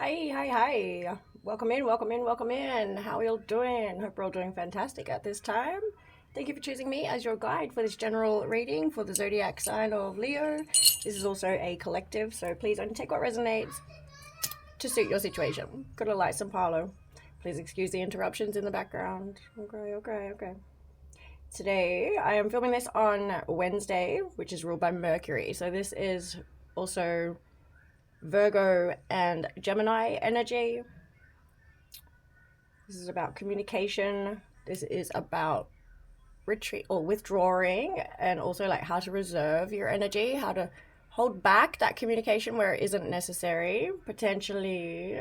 Hi. Welcome in. How are you all doing? Hope you're all doing fantastic at this time. Thank you for choosing me as your guide for this general reading for the zodiac sign of Leo. This is also a collective, so please only take what resonates to suit your situation. Gotta light some Palo. Please excuse the interruptions in the background. Okay. Today, I am filming this on Wednesday, which is ruled by Mercury. So this is also Virgo and Gemini energy. This is about communication. This is about retreat or withdrawing, and also like how to reserve your energy, how to hold back that communication where it isn't necessary. Potentially,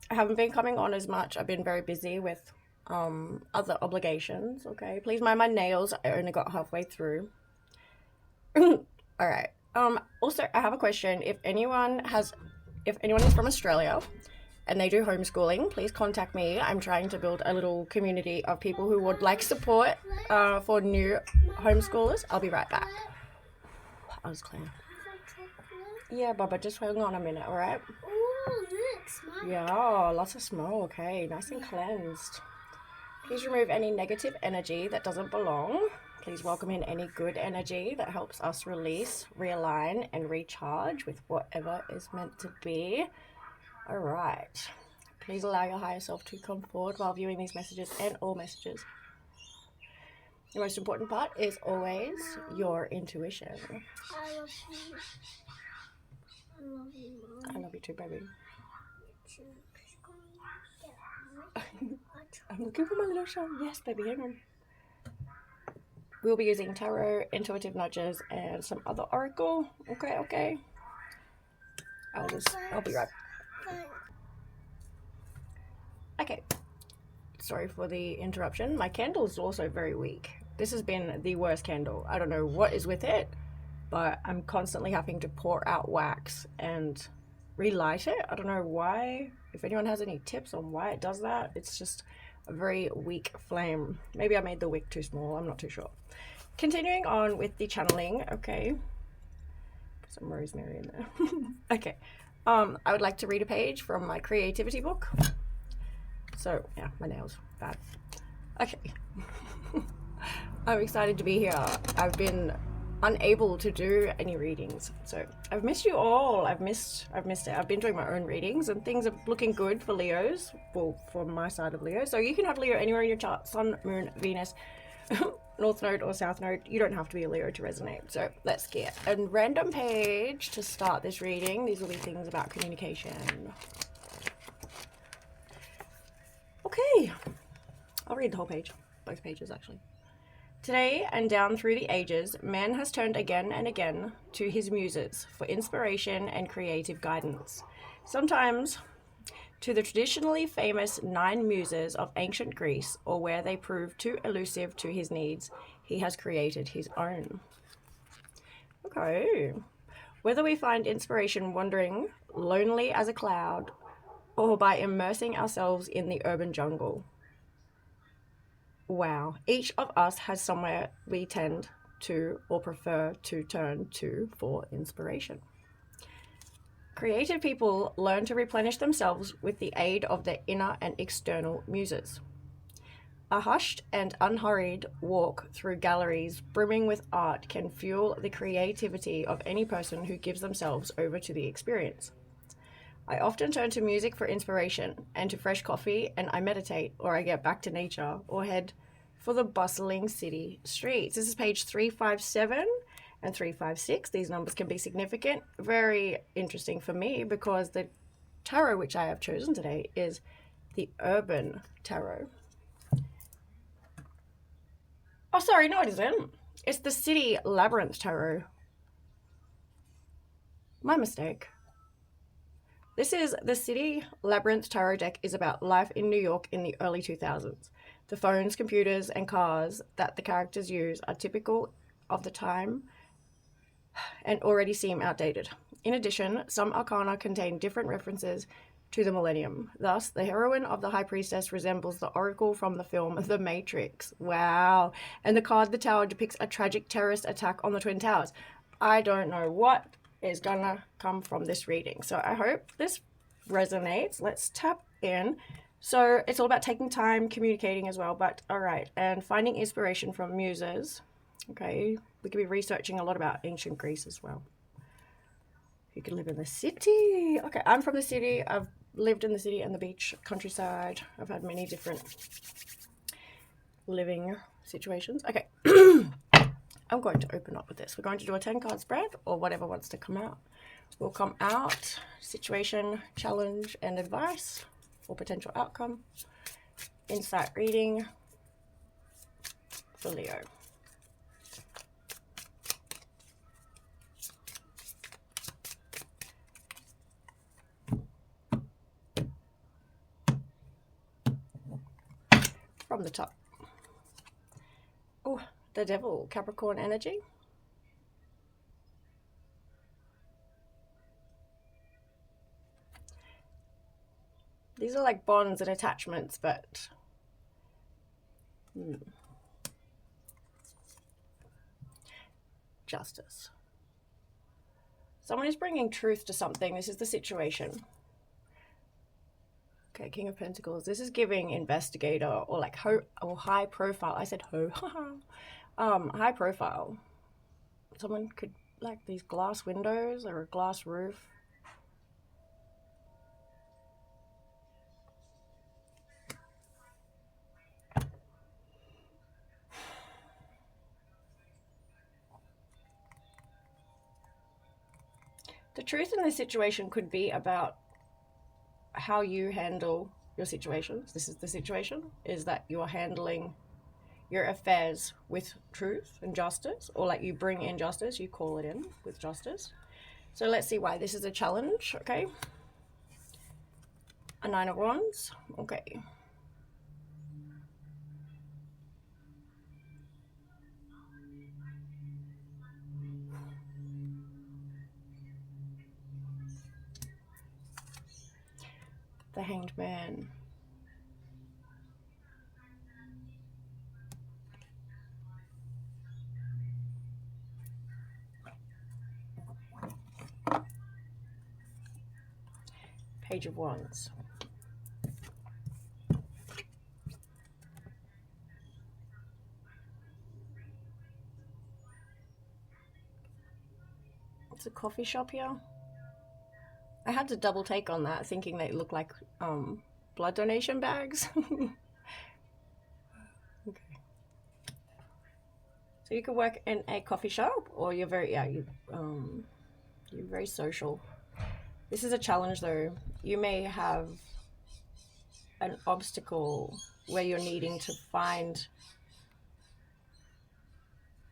I haven't been coming on as much. I've been very busy with other obligations. Okay, please mind my nails. I only got halfway through. All right. Also, I have a question. If anyone is from Australia and they do homeschooling, please contact me. I'm trying to build a little community of people who would like support for new homeschoolers. I'll be right back. I was clear. Yeah, Baba, just hang on a minute, all right? Oh, look, smoke. Yeah, lots of smoke. Okay, nice and cleansed. Please remove any negative energy that doesn't belong. Please welcome in any good energy that helps us release, realign, and recharge with whatever is meant to be. All right. Please allow your higher self to come forward while viewing these messages and all messages. The most important part is always your intuition. I love you. I love you, Mom. I love you too, baby. I'm looking for my little show. Yes, baby, hang on. We'll be using tarot, intuitive nudges, and some other oracle. Okay. I'll be right. Okay. Sorry for the interruption. My candle is also very weak. This has been the worst candle. I don't know what is with it, but I'm constantly having to pour out wax and relight it. I don't know why. If anyone has any tips on why it does that, it's just a very weak flame. Maybe I made the wick too small. I'm not too sure. Continuing on with the channeling. Okay. Put some rosemary in there. Okay. I would like to read a page from my creativity book. So, yeah, my nails. Bad. Okay. I'm excited to be here. I've been unable to do any readings, so I've missed you all. I've missed it. I've been doing my own readings, and things are looking good for Leos, well, for my side of Leo. So you can have Leo anywhere in your chart: Sun, Moon, Venus, North Node or South Node. You don't have to be a Leo to resonate. So let's get a random page to start this reading. These will be things about communication. Okay, I'll read the whole page, both pages actually. Today and down through the ages, man has turned again and again to his muses for inspiration and creative guidance. Sometimes to the traditionally famous 9 muses of ancient Greece, or where they prove too elusive to his needs, he has created his own. Okay. Whether we find inspiration wandering lonely as a cloud, or by immersing ourselves in the urban jungle. Wow. Each of us has somewhere we tend to or prefer to turn to for inspiration. Creative people learn to replenish themselves with the aid of their inner and external muses. A hushed and unhurried walk through galleries brimming with art can fuel the creativity of any person who gives themselves over to the experience. I often turn to music for inspiration and to fresh coffee, and I meditate, or I get back to nature, or head for the bustling city streets. This is page 357 and 356. These numbers can be significant. Very interesting for me because the tarot which I have chosen today is the Urban Tarot. Oh, sorry, no it isn't. It's the City Labyrinth Tarot. My mistake. This is the City Labyrinth Tarot deck is about life in New York in the early 2000s. The phones, computers, and cars that the characters use are typical of the time and already seem outdated. In addition, some arcana contain different references to the millennium. Thus, the heroine of the High Priestess resembles the Oracle from the film The Matrix. Wow. And the card, the Tower, depicts a tragic terrorist attack on the Twin Towers. I don't know what is gonna come from this reading. So I hope this resonates. Let's tap in. So it's all about taking time, communicating as well, but all right, and finding inspiration from muses. Okay, we could be researching a lot about ancient Greece as well. You can live in the city. Okay, I'm from the city. I've lived in the city and the beach, countryside. I've had many different living situations. Okay, I'm going to open up with this. We're going to do a 10 card spread, or whatever wants to come out will come out. Situation, challenge, and advice for potential outcome. Insight reading for Leo. From the top. Oh, the Devil, Capricorn energy. These are like bonds and attachments, but Justice. Someone is bringing truth to something. This is the situation. Okay, King of Pentacles. This is giving investigator or like or high profile. I said high profile. Someone could like these glass windows or a glass roof. The truth in this situation could be about how you handle your situations. This is the situation, is that you're handling your affairs with truth and justice, or like you bring in justice, you call it in with justice. So let's see why this is a challenge. Okay, a 9 of Wands. Okay, the Hanged Man. Page of Wands. It's a coffee shop here. I had to double take on that, thinking they look like blood donation bags. Okay. So you can work in a coffee shop, or you're very you're very social. This is a challenge though. You may have an obstacle where you're needing to find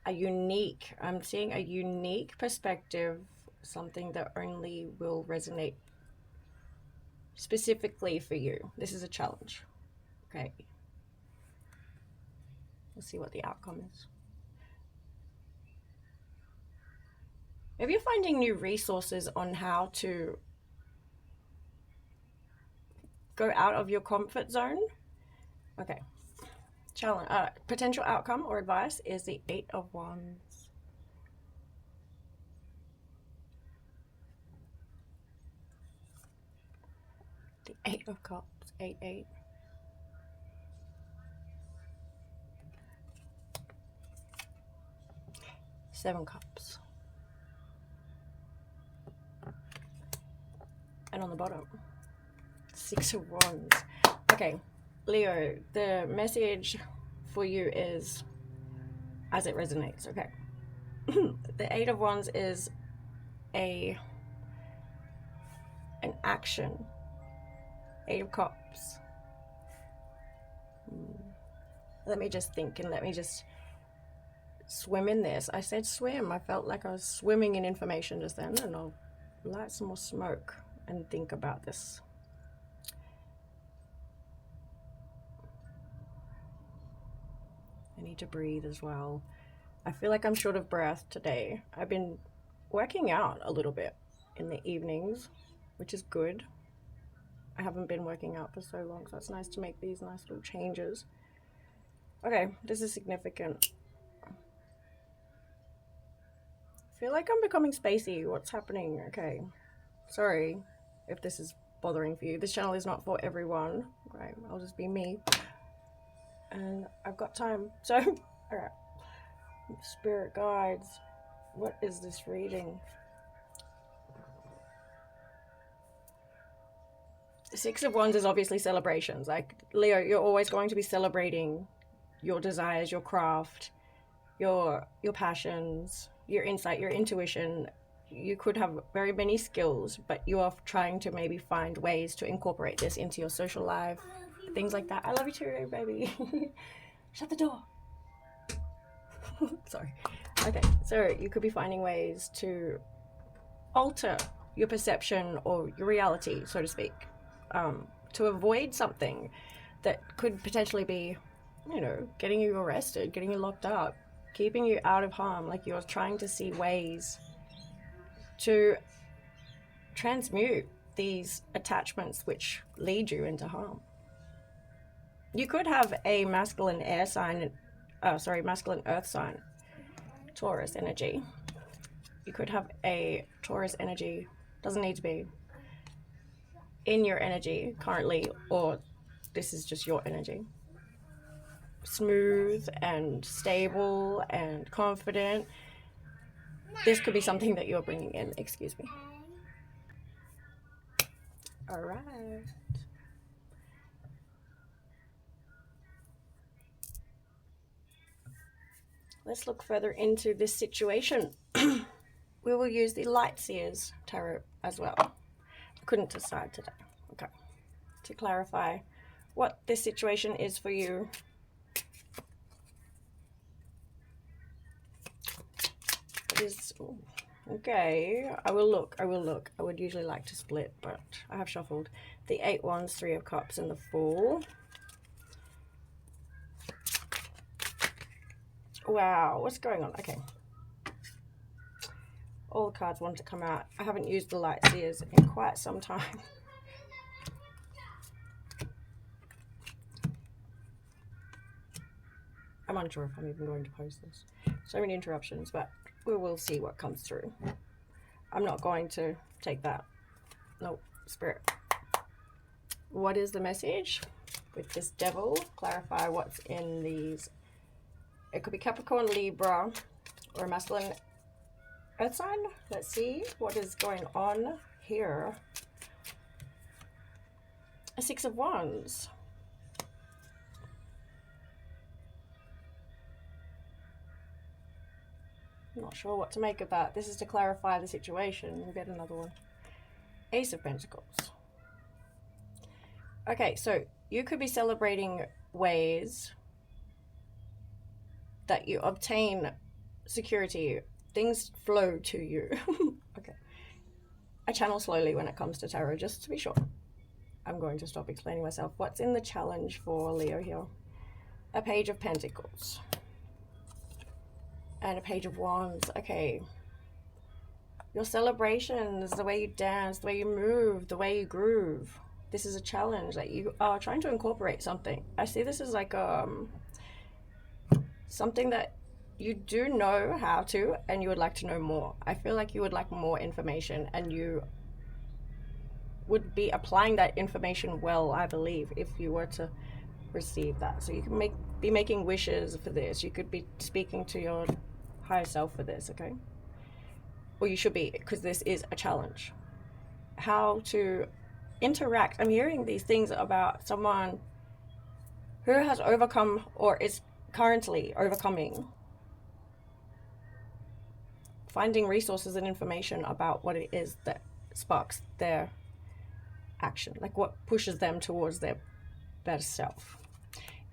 a unique, I'm seeing a unique perspective, something that only will resonate specifically for you. This is a challenge. Okay. Let's see what the outcome is. Maybe you're finding new resources on how to go out of your comfort zone. Okay. Challenge, potential outcome or advice is the 8 of Wands. The 8 of Cups. 8, 8. Seven Cups. And on the bottom, 6 of Wands. Okay, Leo, the message for you is as it resonates. Okay. The 8 of Wands is an action. 8 of Cups. Let me just think and let me just swim in this. I said swim. I felt like I was swimming in information just then, and I'll light some more smoke and think about this. I need to breathe as well. I feel like I'm short of breath today. I've been working out a little bit in the evenings, which is good. I haven't been working out for so long, so it's nice to make these nice little changes. Okay, this is significant. feel like I'm becoming spacey. What's happening? Okay. Sorry if this is bothering for you. This channel is not for everyone. Right, I'll just be me. And I've got time. So, alright. Spirit guides. What is this reading? The Six of Wands is obviously celebrations. Like, Leo, you're always going to be celebrating your desires, your craft, your passions, your insight, your intuition. You could have very many skills, but you are trying to maybe find ways to incorporate this into your social life, things like that. I love you too, baby. Shut the door. Sorry. Okay, so you could be finding ways to alter your perception or your reality, so to speak, to avoid something that could potentially be, you know, getting you arrested, getting you locked up, keeping you out of harm. Like, you're trying to see ways to transmute these attachments which lead you into harm. You could have a masculine air sign, masculine earth sign, Taurus energy. You could have a Taurus energy, doesn't need to be, in your energy currently, or this is just your energy. Smooth and stable and confident. This could be something that you're bringing in. Excuse me. All right. Let's look further into this situation. We will use the Light Seers Tarot as well. I couldn't decide today. Okay. To clarify what this situation is for you. Okay, I will look. I would usually like to split, but I have shuffled the 8 Wands, 3 of Cups, and the Fool. Wow, what's going on? Okay. All the cards want to come out. I haven't used the Light Seers in quite some time. I'm unsure if I'm even going to post this. So many interruptions, but we will see what comes through. I'm not going to take that. Nope. Spirit. What is the message with this Devil? Clarify what's in these. It could be Capricorn, Libra, or a masculine earth sign. Let's see what is going on here. A 6 of Wands. I'm not sure what to make of that. This is to clarify the situation. We'll get another one. Ace of Pentacles. Okay, so you could be celebrating ways that you obtain security. Things flow to you. Okay. I channel slowly when it comes to tarot, just to be sure. I'm going to stop explaining myself. What's in the challenge for Leo here? A Page of Pentacles. And a Page of Wands. Okay. Your celebrations, the way you dance, the way you move, the way you groove. This is a challenge that you are trying to incorporate something. I see this as like something that you do know how to, and you would like to know more. I feel like you would like more information, and you would be applying that information well, I believe, if you were to receive that. So you can be making wishes for this. You could be speaking to your higher self for this, okay? Or you should be, because this is a challenge. How to interact. I'm hearing these things about someone who has overcome or is currently overcoming, finding resources and information about what it is that sparks their action, like what pushes them towards their better self.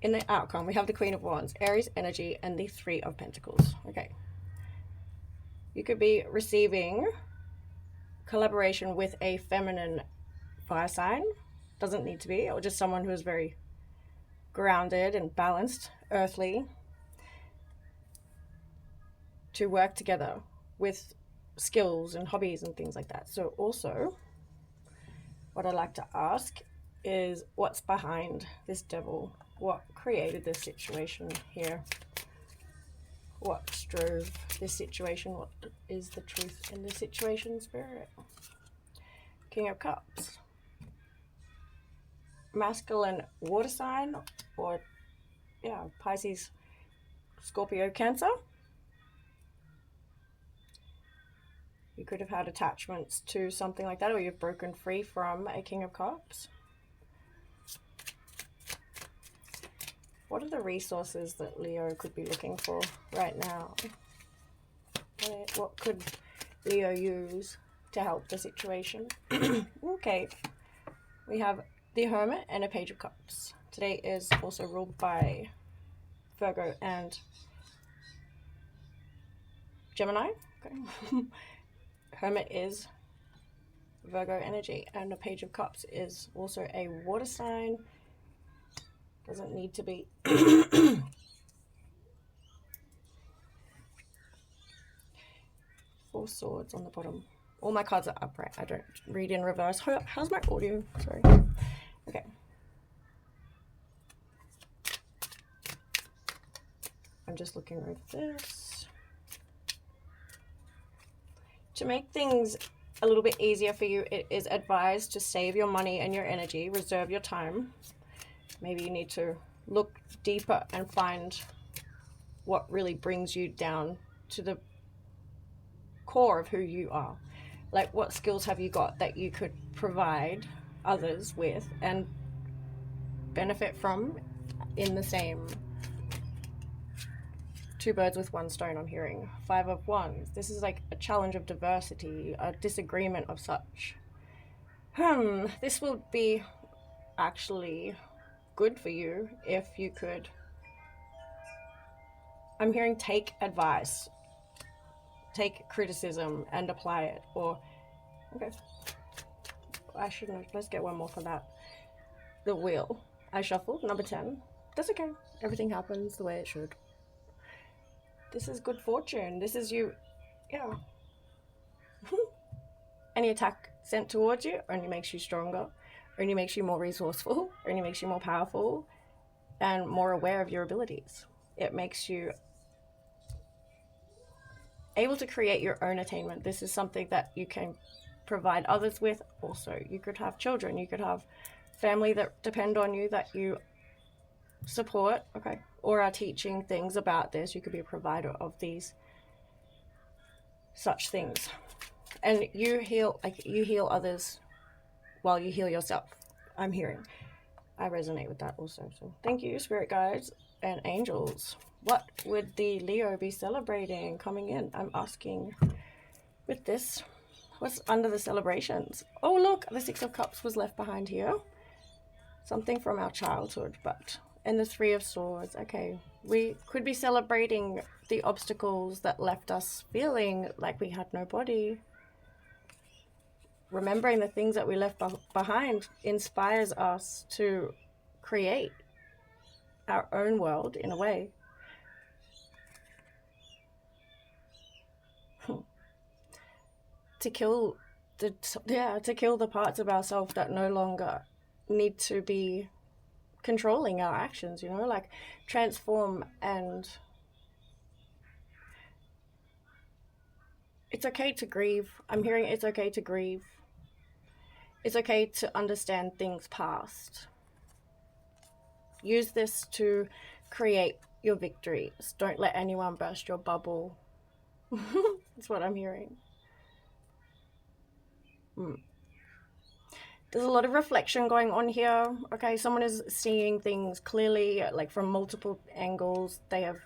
In the outcome, we have the Queen of Wands, Aries energy, and the 3 of Pentacles. Okay. You could be receiving collaboration with a feminine fire sign. Doesn't need to be, or just someone who is very grounded and balanced, earthly, to work together with skills and hobbies and things like that. So also, what I'd like to ask is, what's behind this Devil? What created this situation here? What drove this situation? What is the truth in this situation, Spirit? King of Cups. Masculine water sign, or yeah, Pisces, Scorpio, Cancer. You could have had attachments to something like that, or you've broken free from a King of Cups. What are the resources that Leo could be looking for right now? What could Leo use to help the situation? Okay, we have the Hermit and a Page of Cups. Today is also ruled by Virgo and Gemini. Okay. Hermit is Virgo energy, and a Page of Cups is also a water sign. Doesn't need to be. 4 swords on the bottom. All my cards are upright. I don't read in reverse. How's my audio? Sorry. Okay. I'm just looking over this. To make things a little bit easier for you, it is advised to save your money and your energy, reserve your time. Maybe you need to look deeper and find what really brings you down to the core of who you are. Like, what skills have you got that you could provide others with and benefit from in the same? 2 birds with 1 stone, I'm hearing. 5 of Wands. This is like a challenge of diversity, a disagreement of such. This will be actually good for you if you could. I'm hearing take advice, take criticism and apply it. Or, okay, I shouldn't have. Let's get one more for that. The Wheel. I shuffled number 10. That's okay. Everything happens the way it should. This is good fortune. This is you. Yeah. Any attack sent towards you only makes you stronger, only makes you more resourceful, only makes you more powerful and more aware of your abilities. It makes you able to create your own attainment. This is something that you can provide others with. Also, you could have children, you could have family that depend on you, that you support, okay, or are teaching things about this. You could be a provider of these such things, and you heal, like you heal others while you heal yourself. I'm hearing. I resonate with that also. So thank you, spirit guides and angels. What would the Leo be celebrating coming in? I'm asking with this. What's under the celebrations? Oh, look, the 6 of Cups was left behind here. Something from our childhood, but... And the 3 of Swords. Okay, we could be celebrating the obstacles that left us feeling like we had no body. Remembering the things that we left behind inspires us to create our own world in a way. To kill the parts of ourselves that no longer need to be controlling our actions, you know, like transform. And it's okay to grieve. I'm hearing it's okay to grieve. It's okay to understand things past. Use this to create your victories. Don't let anyone burst your bubble. That's what I'm hearing. There's a lot of reflection going on here. Okay, someone is seeing things clearly, like from multiple angles. They have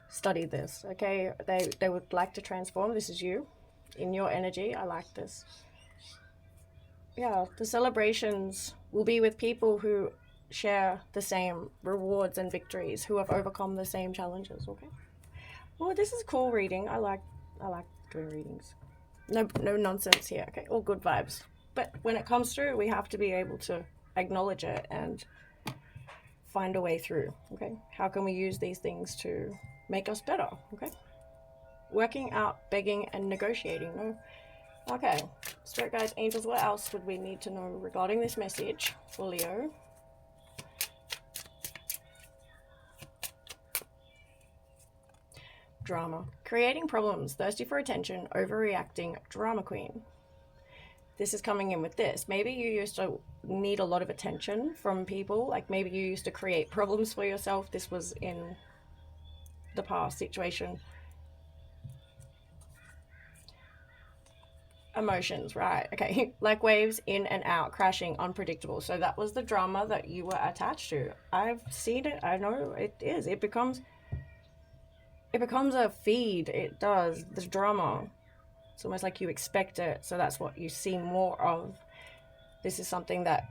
studied this, okay? They would like to transform. This is you in your energy. I like this. Yeah, the celebrations will be with people who share the same rewards and victories, who have overcome the same challenges, okay? Well, this is cool reading. I like doing readings. No nonsense here, okay? All good vibes. But when it comes through, we have to be able to acknowledge it and find a way through, okay? How can we use these things to make us better, okay? Working out, begging, and negotiating, no? Okay, spirit guides, angels, what else would we need to know regarding this message for Leo? Drama. Creating problems, thirsty for attention, overreacting, drama queen. This is coming in with this. Maybe you used to need a lot of attention from people. Like maybe you used to create problems for yourself. This was in the past situation. Emotions, right. Okay. Like waves in and out, crashing, unpredictable. So that was the drama that you were attached to. I've seen it. I know it is. It becomes a feed. It does. The drama. It's almost like you expect it. So that's what you see more of. This is something that,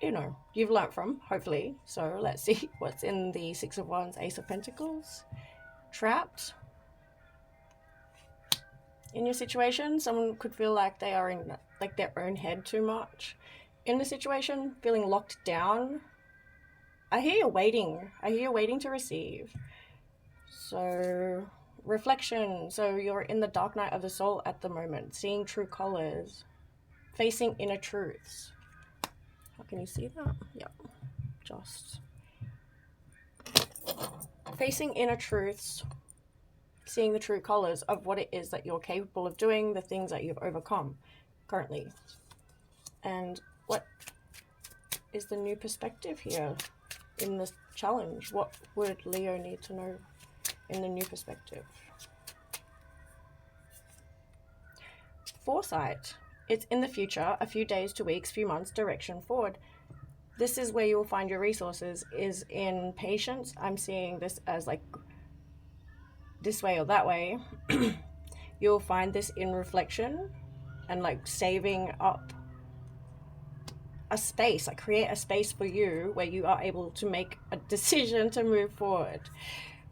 you've learnt from, hopefully. So let's see what's in the Six of Wands, Ace of Pentacles. Trapped. In your situation, someone could feel like they are in like their own head too much. In the situation, feeling locked down. I hear you're waiting. I hear you're waiting to receive. So, reflection. So you're in the dark night of the soul at the moment, seeing true colors, facing inner truths. How can you see that? Yep. Just facing inner truths. Seeing the true colors of what it is that you're capable of doing, the things that you've overcome currently. And what is the new perspective here in this challenge? What would Leo need to know in the new perspective? Foresight. It's in the future, a few days to weeks, few months, direction forward. This is where you'll find your resources, is in patience. I'm seeing this as like this way or that way. You'll find this in reflection and like saving up a space, like create a space for you where you are able to make a decision to move forward.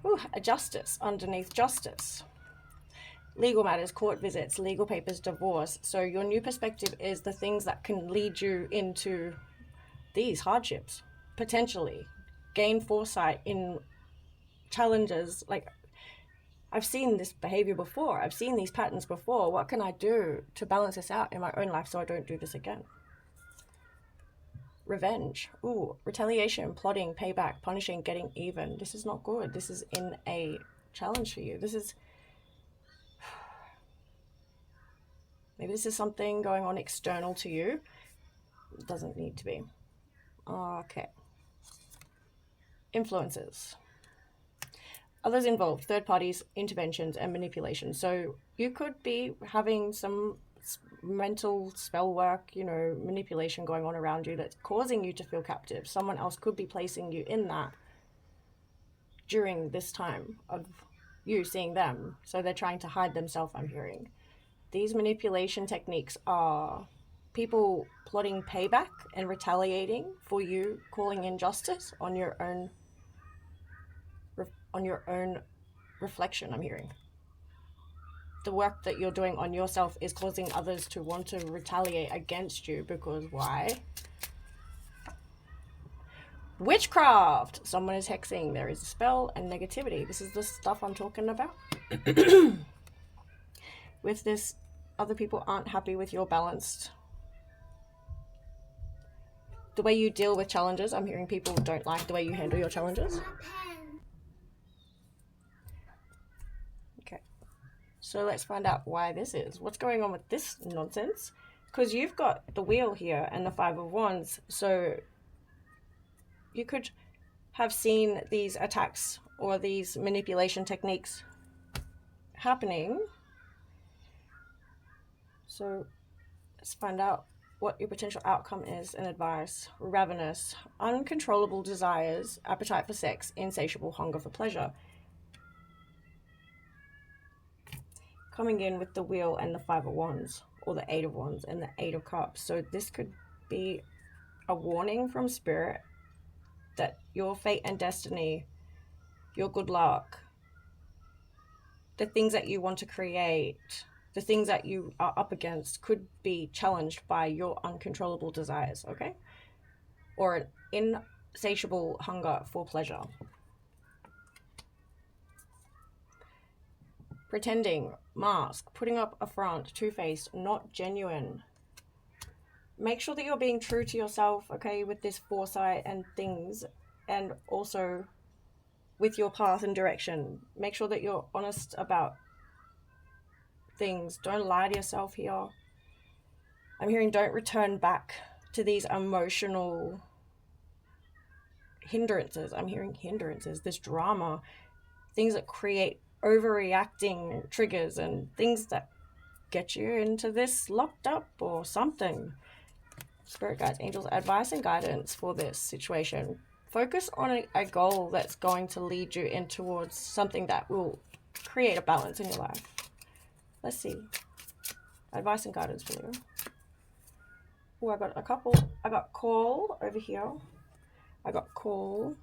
Ooh, a justice underneath justice. Legal matters, court visits, legal papers, divorce. So your new perspective is the things that can lead you into these hardships, potentially. Gain foresight in challenges. Like, I've seen this behavior before. I've seen these patterns before. What can I do to balance this out in my own life so I don't do this again? Revenge. Ooh, retaliation, plotting, payback, punishing, getting even. This is not good. This is in a challenge for you. This is... Maybe this is something going on external to you. It doesn't need to be. Okay. Influences. Others involved, third parties, interventions, and manipulation. So you could be having some mental spell work, manipulation going on around you that's causing you to feel captive. Someone else could be placing you in that during this time of you seeing them. So they're trying to hide themselves, I'm hearing. These manipulation techniques are people plotting payback and retaliating for you calling in justice on your own reflection, I'm hearing. The work that you're doing on yourself is causing others to want to retaliate against you, because why? Witchcraft. Someone is hexing. There is a spell and negativity. This is the stuff I'm talking about. With this, other people aren't happy with your balanced. The way you deal with challenges, I'm hearing people don't like the way you handle your challenges. Okay. So let's find out why this is. What's going on with this nonsense? Because you've got the wheel here and the Five of Wands. So you could have seen these attacks or these manipulation techniques happening. So let's find out what your potential outcome is and advice. Ravenous, uncontrollable desires, appetite for sex, insatiable hunger for pleasure. Coming in with the wheel and the Five of Wands, or the Eight of Wands and the Eight of Cups. So this could be a warning from Spirit that your fate and destiny, your good luck, the things that you want to create, the things that you are up against could be challenged by your uncontrollable desires, okay? Or an insatiable hunger for pleasure. Pretending, mask, putting up a front, two-faced, not genuine. Make sure that you're being true to yourself, okay, with this foresight and things. And also, with your path and direction. Make sure that you're honest about things. Don't lie to yourself here. I'm hearing don't return back to these emotional hindrances. I'm hearing hindrances, this drama, things that create overreacting triggers and things that get you into this locked up or something. Spirit guides, angels, advice and guidance for this situation. Focus on a goal that's going to lead you in towards something that will create a balance in your life. Let's see. Advice and guidance for you. Oh, I got a couple. I got call over here. I got call,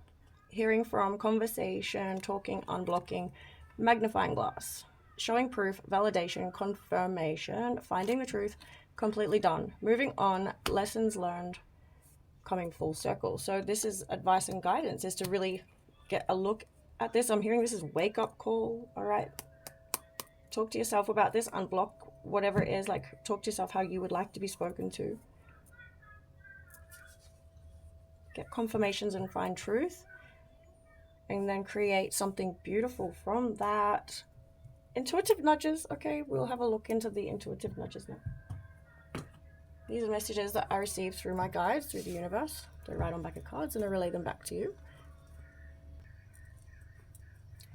hearing from, conversation, talking, unblocking, magnifying glass, showing proof, validation, confirmation, finding the truth, completely done, moving on, lessons learned, coming full circle. So this is advice and guidance, is to really get a look at this. I'm hearing this is wake up call. All right. Talk to yourself about this, unblock whatever it is, like talk to yourself how you would like to be spoken to. Get confirmations and find truth, and then create something beautiful from that. Intuitive nudges. Okay, we'll have a look into the intuitive nudges now. These are messages that I received through my guides, through the universe. They write on back of cards and I relay them back to you.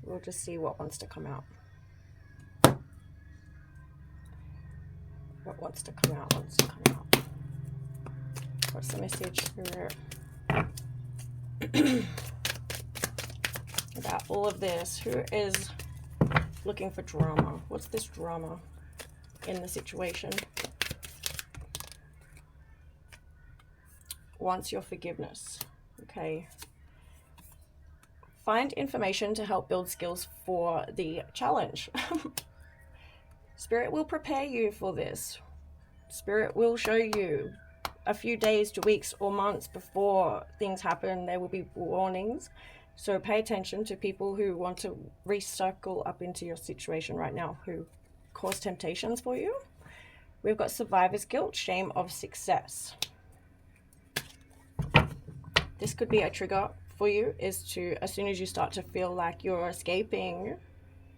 We'll just see what wants to come out. What wants to come out, wants to come out. What's the message about all of this? Who is looking for drama? What's this drama in the situation? Wants your forgiveness. Okay. Find information to help build skills for the challenge. Spirit will prepare you for this. Spirit will show you a few days to weeks or months before things happen. There will be warnings. So pay attention to people who want to recycle up into your situation right now, who cause temptations for you. We've got survivor's guilt, shame of success. This could be a trigger for you, is to, as soon as you start to feel like you're escaping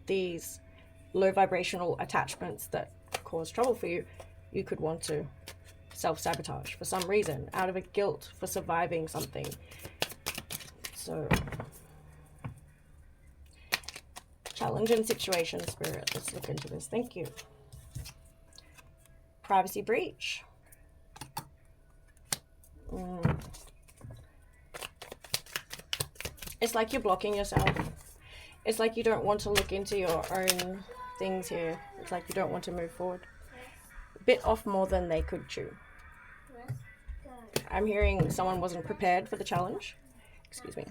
these low vibrational attachments that cause trouble for you, you could want to self-sabotage for some reason, out of a guilt for surviving something. So, challenge and situation, Spirit. Let's look into this. Thank you. Privacy breach. It's like you're blocking yourself. It's like you don't want to look into your own things here. It's like you don't want to move forward. Bit off more than they could chew. I'm hearing someone wasn't prepared for the challenge. Excuse me.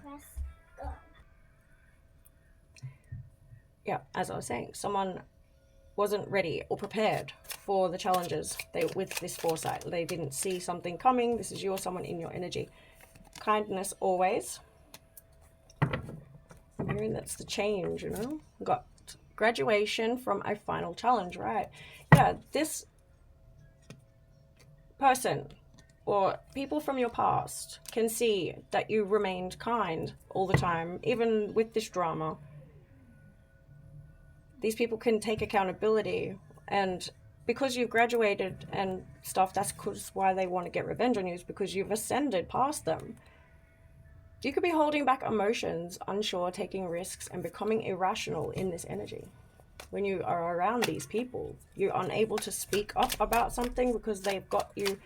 Yeah, as I was saying, someone wasn't ready or prepared for the challenges with this foresight. They didn't see something coming. This is someone in your energy. Kindness always. I'm hearing that's the change, you know. Got graduation from a final challenge, right? Yeah, this person or people from your past can see that you remained kind all the time, even with this drama. These people can take accountability, and because you've graduated and stuff, that's why they want to get revenge on you, is because you've ascended past them. You could be holding back emotions, unsure, taking risks, and becoming irrational in this energy. When you are around these people, you're unable to speak up about something because they've got you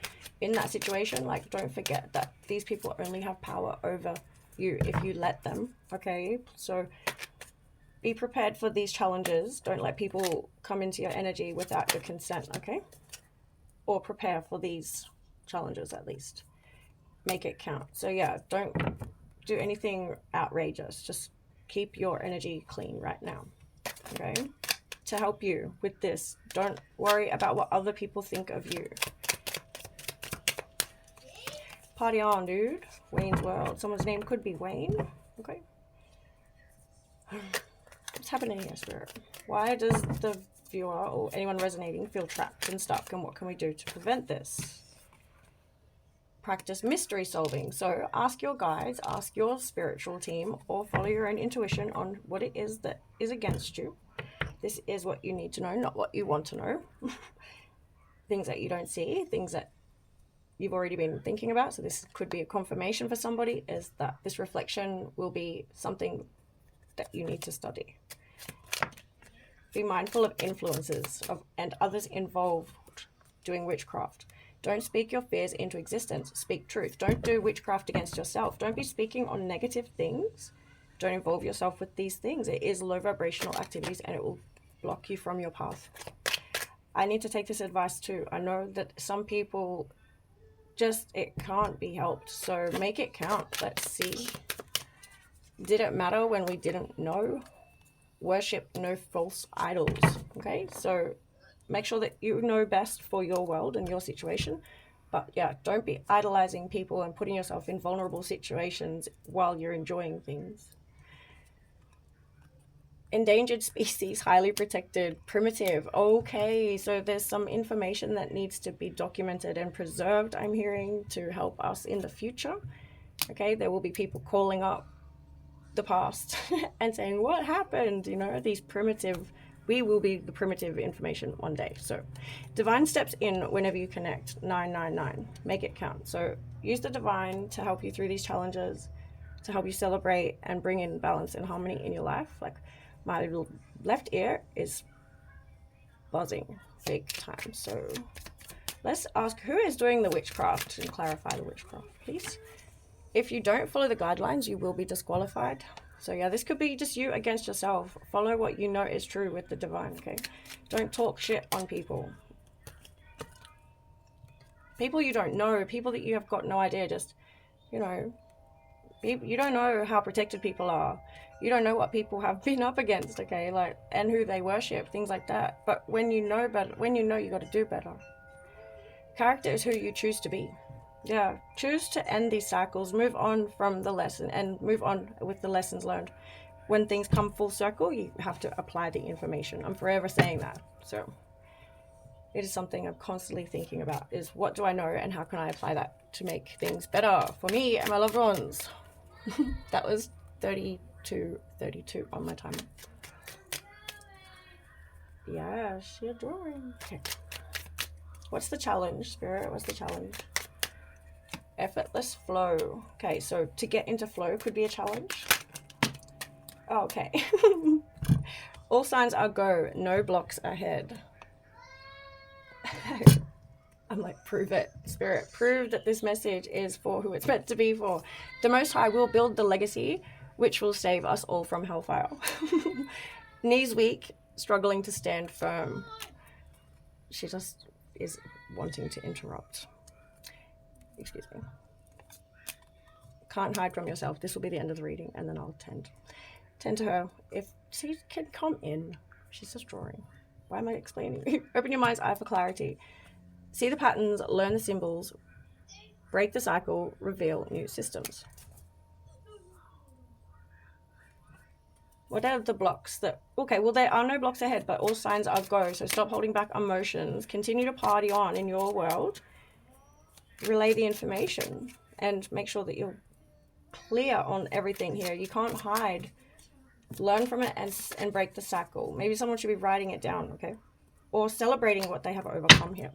in that situation. Like, don't forget that these people only have power over you if you let them, okay? So be prepared for these challenges. Don't let people come into your energy without your consent, okay? Or prepare for these challenges at least. Make it count. So yeah, don't do anything outrageous. Just keep your energy clean right now, okay? To help you with this, don't worry about what other people think of you. Party on, dude. Wayne's World. Someone's name could be Wayne, okay? What's happening here, Spirit? Why does the viewer or anyone resonating feel trapped and stuck, and what can we do to prevent this? practice mystery solving. So ask your guides, ask your spiritual team, or follow your own intuition on what it is that is against you. This is what you need to know, not what you want to know. Things that you don't see, things that you've already been thinking about. So this could be a confirmation for somebody, is that this reflection will be something that you need to study. Be mindful of influences and others involved doing witchcraft. Don't speak your fears into existence. Speak truth. Don't do witchcraft against yourself. Don't be speaking on negative things. Don't involve yourself with these things. It is low vibrational activities and it will block you from your path. I need to take this advice too. I know that some people just, it can't be helped. So make it count. Let's see. Did it matter when we didn't know? Worship no false idols. Okay, so make sure that you know best for your world and your situation. But yeah, don't be idolizing people and putting yourself in vulnerable situations while you're enjoying things. Endangered species, highly protected, primitive. Okay, so there's some information that needs to be documented and preserved, I'm hearing, to help us in the future. Okay, there will be people calling up the past and saying, what happened? You know, these primitive, we will be the primitive information one day. So divine steps in whenever you connect. 999, make it count. So use the divine to help you through these challenges, to help you celebrate and bring in balance and harmony in your life. Like my little left ear is buzzing big time. So let's ask, who is doing the witchcraft, and clarify the witchcraft, please. If you don't follow the guidelines, you will be disqualified. So yeah, this could be just you against yourself. Follow what you know is true with the divine, okay? Don't talk shit on people. People you don't know, people that you have got no idea, just, you know, you don't know how protected people are. You don't know what people have been up against, okay? Like, and who they worship, things like that. But when you know better, when you know, you got to do better. Character is who you choose to be. Yeah, choose to end these cycles, move on from the lesson, and move on with the lessons learned. When things come full circle, you have to apply the information. I'm forever saying that. So it is something I'm constantly thinking about, is what do I know and how can I apply that to make things better for me and my loved ones. That was 32 on my timer. Yeah, she's drawing. Okay. What's the challenge, Spirit? What's the challenge? Effortless flow. Okay, so to get into flow could be a challenge. Oh, okay. All signs are go, no blocks ahead. I'm like, prove it, Spirit. Prove that this message is for who it's meant to be for. The Most High will build the legacy which will save us all from hellfire. Knees weak, struggling to stand firm. She just is wanting to interrupt. Excuse me. Can't hide from yourself. This will be the end of the reading, and then I'll tend to her. If she can come in, she's just drawing. Why am I explaining? Open your mind's eye for clarity. See the patterns, learn the symbols, break the cycle, reveal new systems. What are the blocks that... Okay, well, there are no blocks ahead, but all signs are go. So stop holding back emotions. Continue to party on in your world. Relay the information and make sure that you're clear on everything here. You can't hide. Learn from it and break the cycle. Maybe someone should be writing it down, okay? Or celebrating what they have overcome here.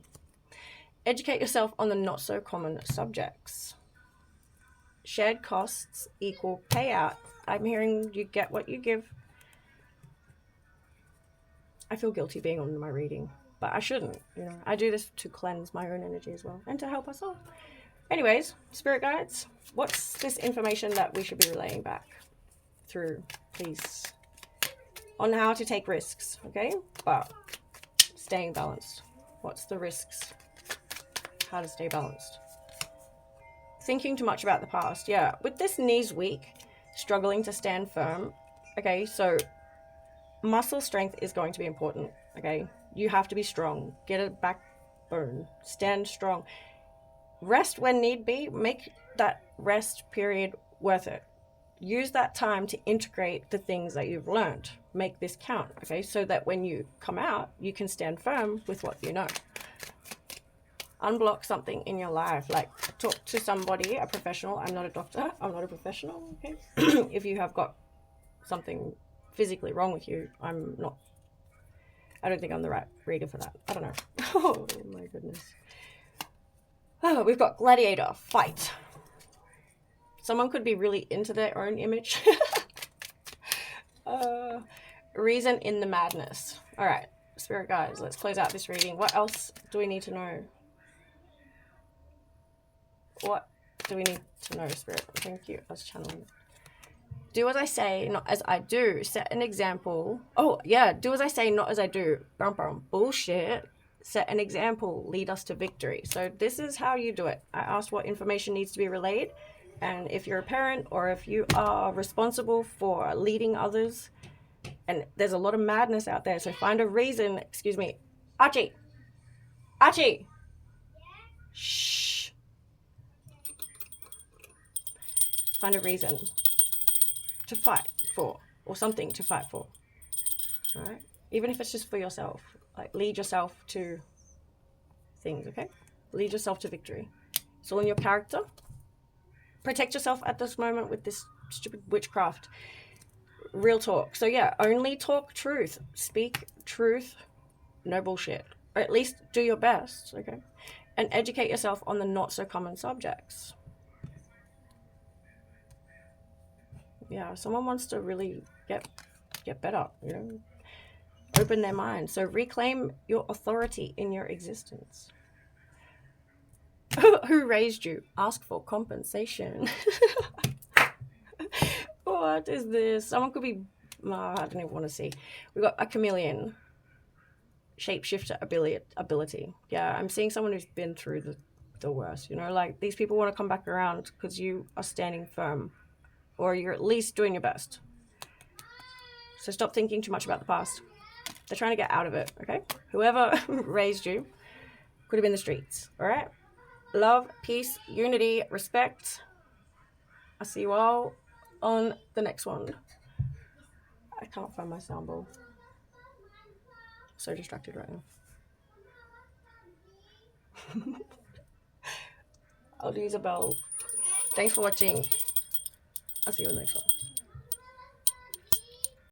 Educate yourself on the not so common subjects. Shared costs equal payout. I'm hearing you get what you give. I feel guilty being on my reading, but I shouldn't, you know. I do this to cleanse my own energy as well and to help us all. Anyways, spirit guides, what's this information that we should be relaying back through, please? On how to take risks, okay? But staying balanced. What's the risks? How to stay balanced. Thinking too much about the past. Yeah, with this knees weak, struggling to stand firm. Okay, so muscle strength is going to be important. Okay, you have to be strong. Get a backbone. Stand strong. Rest when need be. Make that rest period worth it. Use that time to integrate the things that you've learned. Make this count, okay? So that when you come out, you can stand firm with what you know. unblock something in your life. Like, talk to somebody, a professional. I'm not a doctor. I'm not a professional, okay? If you have got something physically wrong with you, I don't think I'm the right reader for that. I don't know. Oh, my goodness. Oh, we've got gladiator, fight. Someone could be really into their own image. Reason in the madness. All right, spirit guides, let's close out this reading. What else do we need to know? What do we need to know, spirit? Thank you. I was channeling. Do as I say, not as I do. Set an example. Oh, yeah. Do as I say, not as I do. Bullshit. Set an example. Lead us to victory. So this is how you do it. I asked what information needs to be relayed. And if you're a parent or if you are responsible for leading others, and there's a lot of madness out there, so find a reason. Excuse me. Archie. Archie. Shh. Find a reason to fight for, or something to fight for. All right, even if it's just for yourself, like lead yourself to things. Okay, lead yourself to victory. It's all in your character. Protect yourself at this moment with this stupid witchcraft. Real talk. So yeah, only talk truth, speak truth, no bullshit, or at least do your best. Okay, and educate yourself on the not so common subjects. Yeah, someone wants to really get better, you know, open their mind. So reclaim your authority in your existence. Who raised you? Ask for compensation. What is this? Someone could be, I don't even want to see. We've got a chameleon. Shapeshifter ability. Yeah, I'm seeing someone who's been through the worst, you know, like these people want to come back around because you are standing firm. Or you're at least doing your best. So stop thinking too much about the past. They're trying to get out of it, okay? Whoever raised you could have been the streets, all right? Love, peace, unity, respect. I'll see you all on the next one. I can't find my sound bowl. So distracted right now. I'll use a bell. Thanks for watching. I'll see you on the next one.